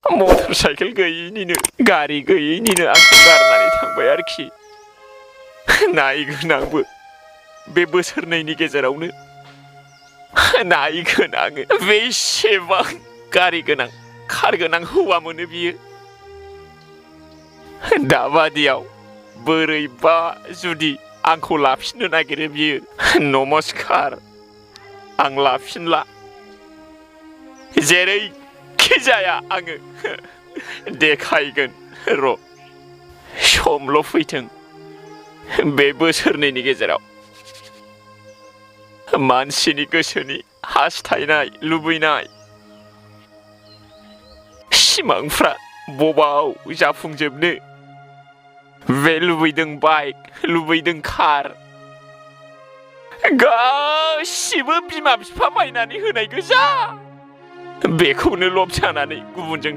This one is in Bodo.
मटर साइकेल गैयैनिनो गारि गैयैनिनो आंखौ गारनानै थांबाय आरोखि। नायगोन आंबो बे बोसोरनैनि गेजेरावनो नायगोन आङो बेसेबां गारि गोनां कार गोनां हौवा मोनो बियो। दाबादियाव बोरैबा जुदि आंखौ लाफिननो नागिरो बियो, नमस्कार आं लाफिनला। जेरैखि जाया आङो देखायगोन र'। समल' फैथों बे बोसोरनैनि गेजेराव। मानसिनि गोसोनि हास्थायनाय लुबैनाय सिमांफ्रा बबाव जाफुंजोबनो। बे लुबैदों बाइक, लुबैदों कार, गासिबो बिमा बिफा बायनानै होनाय गोजा। बेखौनो लब जानानै गुबुनजों